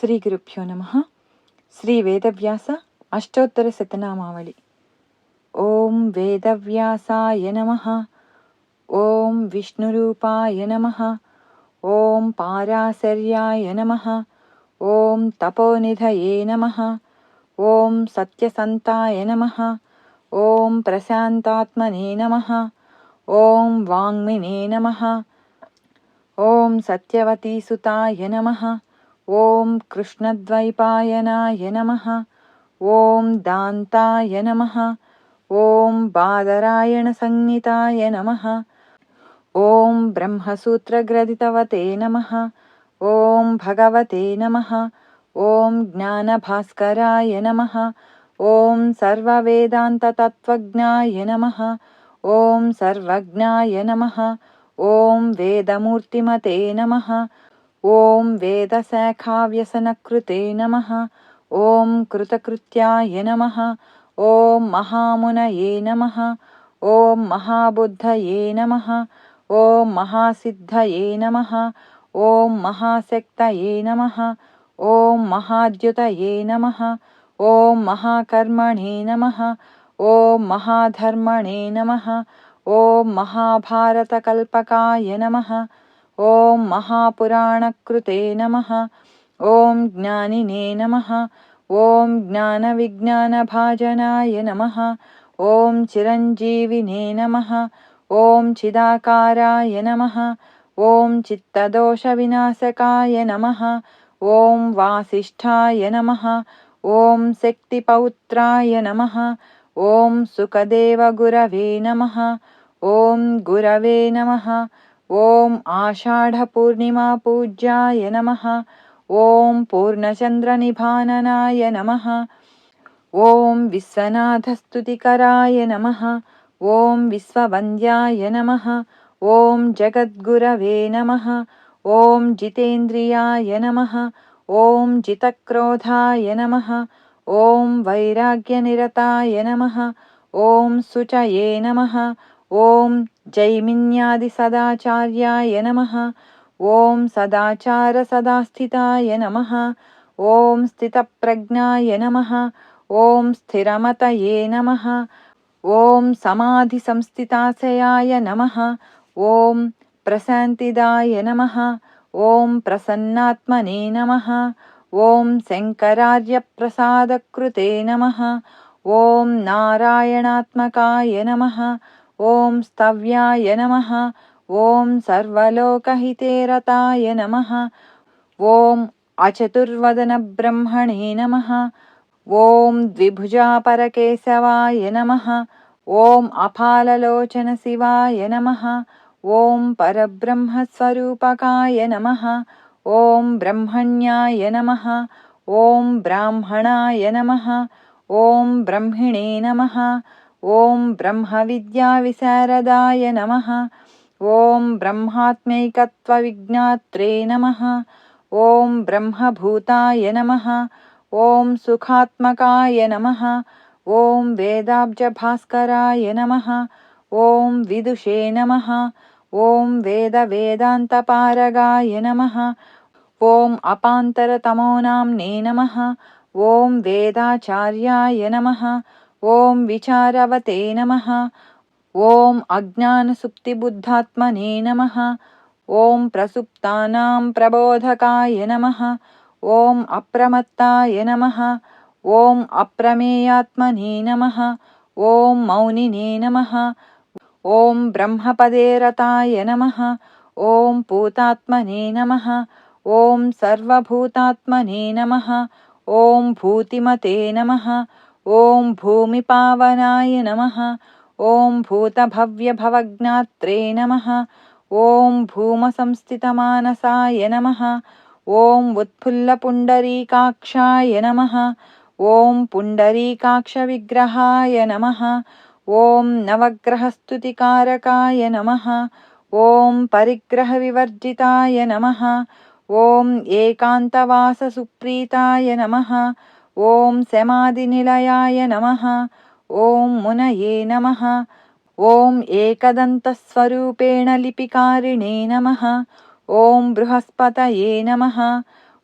శ్రీ గురుభ్యో నమః. శ్రీ వేదవ్యాస అష్టోత్తర శతనామావళి. ఓం వేదవ్యాసాయ నమః. ఓం విష్ణురూపాయ నమః. ఓం పారాశర్యాయ నమః. ఓం తపోనిధయే నమః. ఓం సత్యసంతాయ నమః. ఓం ప్రశాంతాత్మనే నమః. ఓం వాంగ్మినే నమః. ఓం సత్యవతీసుతాయ నమః. ఓం కృష్ణద్వైపాయనాయ నమః. ఓం దాంతాయ నమః. ఓం బాదరాయణ సంజ్ఞితాయ నమః. ఓం బ్రహ్మసూత్రగ్రథితవతే నమః. ఓం భగవతే నమః. ఓం జ్ఞానభాస్కరాయ నమః. ఓం సర్వవేదాంతతత్వజ్ఞాయ నమః. ఓం సర్వజ్ఞాయ నమః. ఓం వేదమూర్తిమతే నమః. ఓం వేదశాఖావ్యసనకృతే నమః. ఓం కృతకృత్యాయ నమః. ఓం మహామునయే నమః. ఓం మహాబుద్ధయే నమః. ఓం మహాసిద్ధయే నమః. ఓం మహాశక్తయే నమః. ఓం మహాద్యుతయే నమః. ఓం మహాకర్మణే నమః. ఓం మహాధర్మణే నమః. ఓం మహాభారతకల్పకాయ నమః. ఓం మహాపురాణకృతే నమః. ఓం జ్ఞానినే నమః. ఓం జ్ఞానవిజ్ఞానభాజనాయ నమః. ఓం చిరంజీవినే నమః. ఓం చిదాకారాయ నమః. ఓం చిత్తదోషవినాశకాయ నమః. ఓం వాసిష్ఠాయ నమః. ఓం శక్తిపౌత్రాయ నమః. ఓం సుఖదేవగురవే నమః. ఓం గురవే నమః. ఓం ఆషాఢపూర్ణిమాపూజ్యాయ నమః. ఓం పూర్ణచంద్రనిభాననాయ నమః. ఓం విశ్వనాథస్తుతికరాయ నమః. ఓం విశ్వవంద్యాయ నమః. ఓం జగద్గురవే నమః. ఓం జితేంద్రియాయ నమః. ఓం జితక్రోధాయ నమః. ఓం వైరాగ్యనిరతాయ నమః. ఓం శుచయే నమః. ఓం జైమిన్యాదిసదాచార్యాయ నమః. ఓం సదాచారసదాస్థితాయ నమః. ఓం స్థితప్రజ్ఞాయ నమః. ఓం స్థిరమతయే నమః. ఓం సమాధిసంస్థితాశయాయ నమః. ఓం ప్రశాంతిదాయ నమః. ఓం ప్రసన్నాత్మనే నమః. ఓం శంకరార్యప్రసాదకృతే నమః. ఓం నారాయణాత్మకాయ నమః. ఓం స్తవ్యాయ నమః. ఓం సర్వలోకహితేరతాయ నమః. ఓం అచతుర్వదనబ్రహ్మణే నమః. ఓం ద్విభుజాపరకేశవాయ నమః. ఓం అపాలలోచన శివాయ నమః. ఓం పరబ్రహ్మస్వరూపకాయ నమః. ఓం బ్రహ్మణ్యాయ నమః. ఓం బ్రాహ్మణాయ నమః. ఓం బ్రహ్మిణే నమః. ఓం బ్రహ్మవిద్యావిశారదాయ నమః. ఓం బ్రహ్మాత్మైకత్వవిజ్ఞాత్రే నమః. ఓం బ్రహ్మభూతాయ నమః. ఓం సుఖాత్మకాయ నమః. ఓం వేదాబ్జభాస్కరాయ నమః. ఓం విదుషే నమః. ఓం వేదవేదాంతపారగాయ నమః. ఓం అపాంతరతమోనామ్నే నమః. ఓం వేదాచార్యాయ నమః. ఓం విచారవతే నమః. ఓం అజ్ఞానసుప్తిబుద్ధాత్మనే నమః. ఓం ప్రసుప్తానాం ప్రబోధకాయ నమః. ఓం అప్రమత్తాయ నమః. ఓం అప్రమేయాత్మనే నమః. ఓం మౌనినే నమః. ఓం బ్రహ్మపదేరతాయ నమః. ఓం పూతాత్మనే నమః. ఓం సర్వభూతాత్మనే నమః. ఓం భూతిమతే నమః. ఓం భూమిపావనాయ నమః. ఓం భూతభవ్యభవజ్ఞాత్రే నమః. ఓం భూమసంస్థితమానసాయ నమః. ఓం ఉత్ఫుల్లపుండరీకాక్షాయ నమః. ఓం పుండరీకాక్షవిగ్రహాయ నమః. ఓం నవగ్రహస్తుతికారకాయ నమః. ఓం పరిగ్రహవివర్జితాయ నమః. ఓం ఏకాంతవాససుప్రీతాయ నమః. ఓం సమాధినిలయాయ నమః. ఓం మునయే నమః. ఓం ఏకదంతస్వరూపేణ లిపికారిణే నమః. ఓం బృహస్పతయే నమః.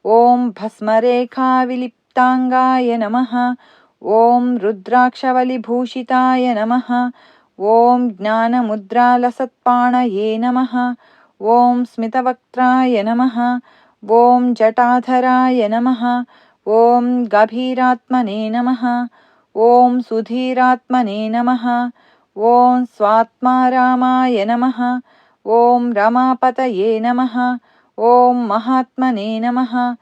ॐ भस्मरेखाविलिप्ताङ्गाय नमः। ॐ रुद्राक्षवलिभूषिताय नमः। ॐ ज्ञानमुद्रालसत्पाणये नमः। ॐ स्मितवक्त्राय नमः। ॐ जटाधराय नमः। ॐ गभीरात्मने नमः। ॐ सुधीरात्मने नमः। ॐ स्वात्मारामाय नमः। ॐ रमापतये नमः। ॐ महात्मने नमः।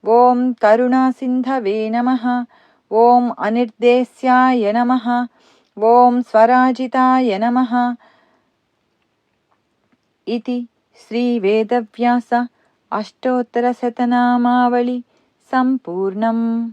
ॐ करुणासिन्धवे नमः। ॐ अनिर्देस्याय नमः। ॐ स्वराजिताय नमः। इति श्रीवेदव्यास अष्टोत्तरशतनामावळि सम्पूर्णम्।